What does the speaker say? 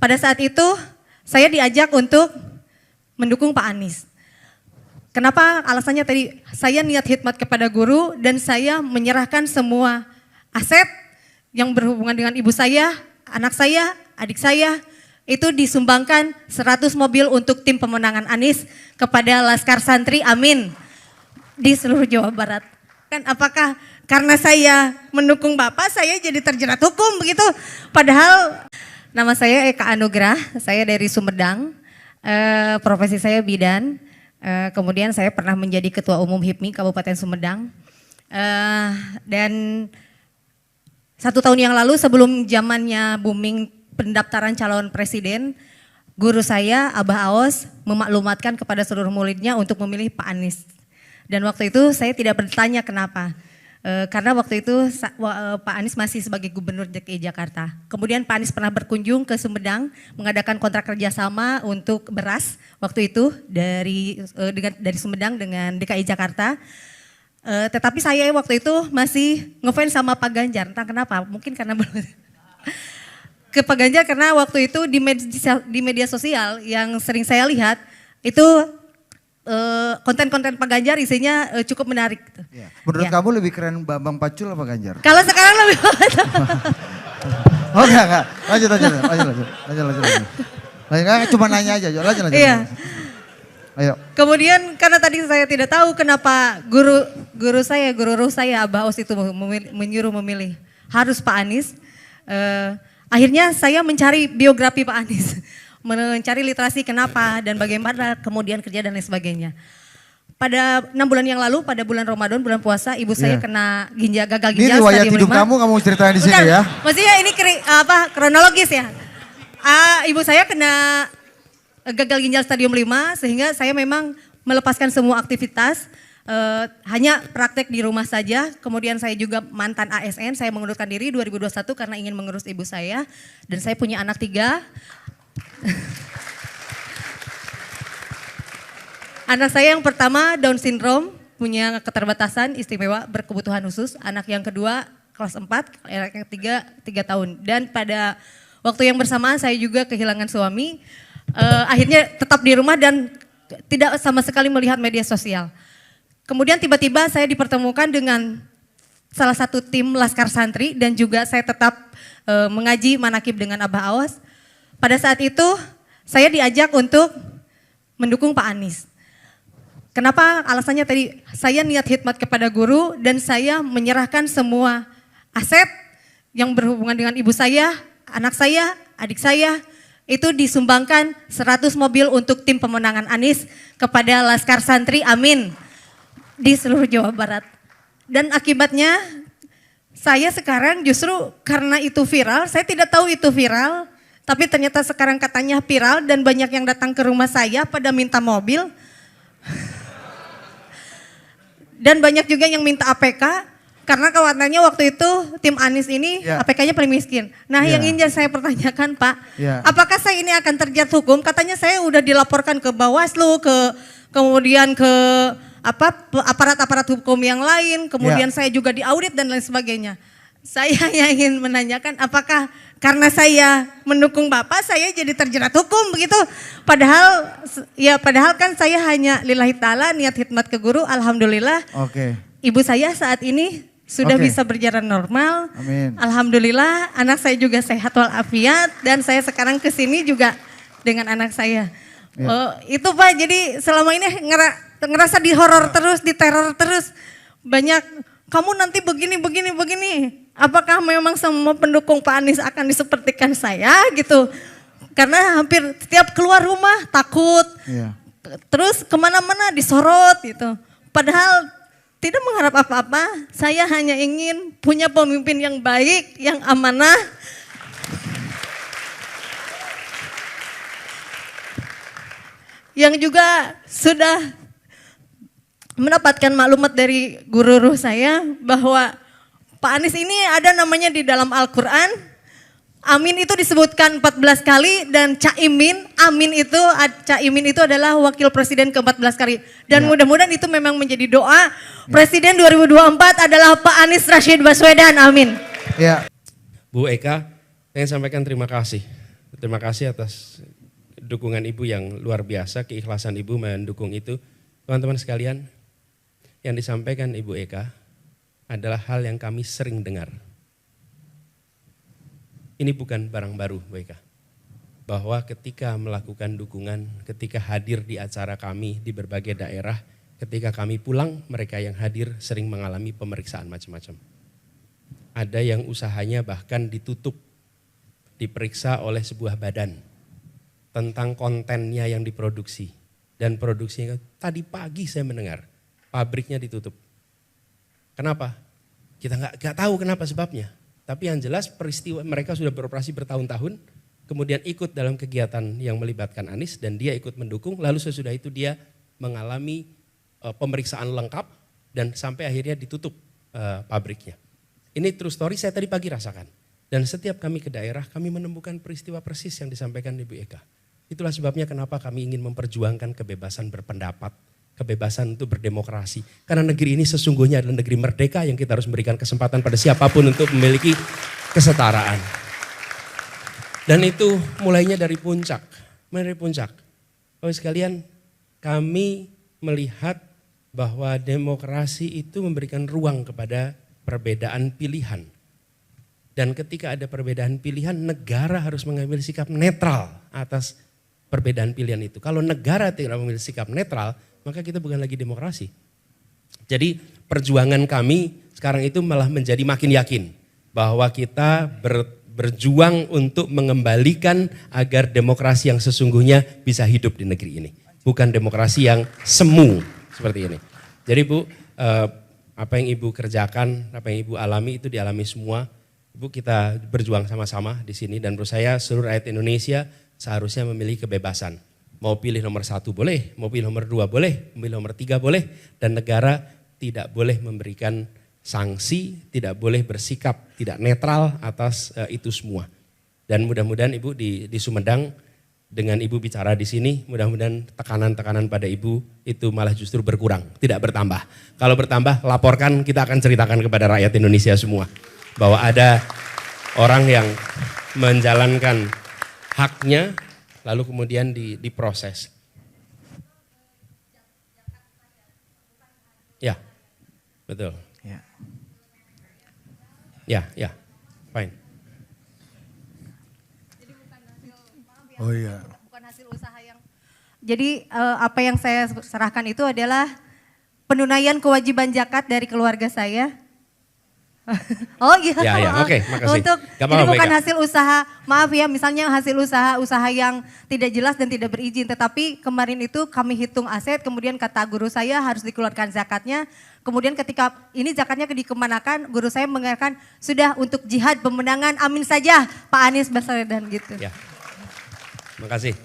Pada saat itu saya diajak untuk mendukung Pak Anies. Kenapa? Alasannya tadi saya niat khidmat kepada guru dan saya menyerahkan semua aset yang berhubungan dengan ibu saya, anak saya, adik saya itu disumbangkan 100 mobil untuk tim pemenangan Anies kepada Laskar Santri, amin, di seluruh Jawa Barat. Kan apakah karena saya mendukung Bapak saya jadi terjerat hukum begitu? Padahal nama saya Eka Anugrah, saya dari Sumedang, profesi saya bidan. Kemudian saya pernah menjadi Ketua Umum HIPMI Kabupaten Sumedang. Dan 1 tahun yang lalu sebelum zamannya booming pendaftaran calon presiden, guru saya Abah Aos memaklumatkan kepada seluruh muridnya untuk memilih Pak Anies. Dan waktu itu saya tidak bertanya kenapa. Karena waktu itu Pak Anies masih sebagai Gubernur DKI Jakarta. Kemudian Pak Anies pernah berkunjung ke Sumedang mengadakan kontrak kerjasama untuk beras waktu itu dari Sumedang dengan DKI Jakarta. Tetapi saya waktu itu masih ngefans sama Pak Ganjar, entah kenapa, mungkin karena ke Pak Ganjar karena waktu itu di media sosial yang sering saya lihat itu konten-konten Pak Ganjar isinya cukup menarik. Ya. Menurut kamu lebih keren Bambang Pacul apa Ganjar? Kalau sekarang lebih Oh enggak. Lanjut. Cuma nanya aja, lanjut. Iya. Ayo. Kemudian karena tadi saya tidak tahu kenapa guru ruh saya Abah Aos itu menyuruh memilih harus Pak Anies. Akhirnya saya mencari biografi Pak Anies. Mencari literasi kenapa dan bagaimana kemudian kerja dan lain sebagainya. Pada 6 bulan yang lalu, pada bulan Ramadan, bulan puasa, ibu saya kena gagal ginjal. Ini riwayat hidup kamu ceritain di sini ya? Maksudnya ini kronologis ya. Ibu saya kena gagal ginjal stadium 5 sehingga saya memang melepaskan semua aktivitas. Hanya praktek di rumah saja, kemudian saya juga mantan ASN, saya mengundurkan diri 2021 karena ingin mengurus ibu saya. Dan saya punya anak 3. Anak saya yang pertama Down syndrome, punya keterbatasan istimewa berkebutuhan khusus. Anak yang kedua kelas 4, anak yang ketiga 3 tahun. Dan pada waktu yang bersamaan saya juga kehilangan suami. Akhirnya tetap di rumah dan tidak sama sekali melihat media sosial. Kemudian tiba-tiba saya dipertemukan dengan salah satu tim Laskar Santri dan juga saya tetap mengaji manakib dengan Abah Aos. Pada saat itu saya diajak untuk mendukung Pak Anies. Kenapa? Alasannya tadi saya niat khidmat kepada guru dan saya menyerahkan semua aset yang berhubungan dengan ibu saya, anak saya, adik saya itu disumbangkan 100 mobil untuk tim pemenangan Anies kepada Laskar Santri, amin, di seluruh Jawa Barat. Dan akibatnya saya sekarang justru karena itu viral, saya tidak tahu itu viral, tapi ternyata sekarang katanya viral dan banyak yang datang ke rumah saya pada minta mobil. Dan banyak juga yang minta APK karena khawatirnya waktu itu tim Anies ini APK-nya paling miskin. Nah yang ingin saya pertanyakan Pak, apakah saya ini akan terjerat hukum? Katanya saya udah dilaporkan ke Bawaslu, kemudian ke aparat-aparat hukum yang lain, kemudian saya juga diaudit dan lain sebagainya. Saya ingin menanyakan apakah karena saya mendukung Bapak saya jadi terjerat hukum begitu. Padahal kan saya hanya lillahi ta'ala niat khidmat ke guru, alhamdulillah. Ibu saya saat ini sudah bisa berjalan normal. Amin. Alhamdulillah anak saya juga sehat walafiat dan saya sekarang kesini juga dengan anak saya. Itu Pak, jadi selama ini ngerasa dihoror terus, diteror terus. Banyak kamu nanti begini. Apakah memang semua pendukung Pak Anies akan disepertikan saya gitu? Karena hampir setiap keluar rumah takut, terus kemana-mana disorot gitu. Padahal tidak mengharap apa-apa, saya hanya ingin punya pemimpin yang baik, yang amanah. Yang juga sudah mendapatkan maklumat dari guru ruh saya bahwa Pak Anies ini ada namanya di dalam Al-Quran. Amin itu disebutkan 14 kali dan Caimin itu adalah wakil presiden ke-14 kali. Dan mudah-mudahan itu memang menjadi doa presiden 2024 adalah Pak Anies Rashid Baswedan, amin. Ya. Bu Eka, saya sampaikan terima kasih Terima kasih atas dukungan Ibu yang luar biasa, keikhlasan Ibu mendukung itu. Teman-teman sekalian, yang disampaikan Ibu Eka adalah hal yang kami sering dengar. Ini bukan barang baru, Bu Eka. Bahwa ketika melakukan dukungan, ketika hadir di acara kami di berbagai daerah, ketika kami pulang, mereka yang hadir sering mengalami pemeriksaan macam-macam. Ada yang usahanya bahkan ditutup, diperiksa oleh sebuah badan tentang kontennya yang diproduksi. Dan produksinya, tadi pagi saya mendengar, pabriknya ditutup. Kenapa? Kita nggak tahu kenapa sebabnya. Tapi yang jelas peristiwa mereka sudah beroperasi bertahun-tahun, kemudian ikut dalam kegiatan yang melibatkan Anies dan dia ikut mendukung, lalu sesudah itu dia mengalami pemeriksaan lengkap dan sampai akhirnya ditutup pabriknya. Ini true story saya tadi pagi rasakan. Dan setiap kami ke daerah kami menemukan peristiwa persis yang disampaikan Ibu Eka. Itulah sebabnya kenapa kami ingin memperjuangkan kebebasan berpendapat, kebebasan untuk berdemokrasi. Karena negeri ini sesungguhnya adalah negeri merdeka yang kita harus memberikan kesempatan pada siapapun untuk memiliki kesetaraan. Dan itu mulainya dari puncak. Mulai dari puncak. Bapak sekalian, kami melihat bahwa demokrasi itu memberikan ruang kepada perbedaan pilihan. Dan ketika ada perbedaan pilihan, negara harus mengambil sikap netral atas perbedaan pilihan itu. Kalau negara tidak mengambil sikap netral, maka kita bukan lagi demokrasi. Jadi perjuangan kami sekarang itu malah menjadi makin yakin bahwa kita berjuang untuk mengembalikan agar demokrasi yang sesungguhnya bisa hidup di negeri ini. Bukan demokrasi yang semu seperti ini. Jadi Bu, apa yang Ibu kerjakan, apa yang Ibu alami itu dialami semua. Ibu, kita berjuang sama-sama di sini dan menurut saya seluruh rakyat Indonesia seharusnya memilih kebebasan. Mau pilih nomor 1 boleh, mau pilih nomor 2 boleh, mau pilih nomor 3 boleh. Dan negara tidak boleh memberikan sanksi, tidak boleh bersikap tidak netral atas itu semua. Dan mudah-mudahan Ibu di Sumedang dengan Ibu bicara di sini, mudah-mudahan tekanan-tekanan pada Ibu itu malah justru berkurang, tidak bertambah. Kalau bertambah laporkan, kita akan ceritakan kepada rakyat Indonesia semua. Bahwa ada orang yang menjalankan haknya lalu kemudian diproses. Ya, betul. Ya, fine. Oh iya. Bukan hasil usaha yang. Jadi apa yang saya serahkan itu adalah penunaian kewajiban zakat dari keluarga saya. Oh iya. Ya, oke, makasih. Jadi bukan hasil usaha, maaf ya, misalnya hasil usaha yang tidak jelas dan tidak berizin. Tetapi kemarin itu kami hitung aset, kemudian kata guru saya harus dikeluarkan zakatnya. Kemudian ketika ini zakatnya dikemanakan, guru saya mengatakan sudah untuk jihad pemenangan, amin saja Pak Anies Baswedan gitu. Ya, makasih.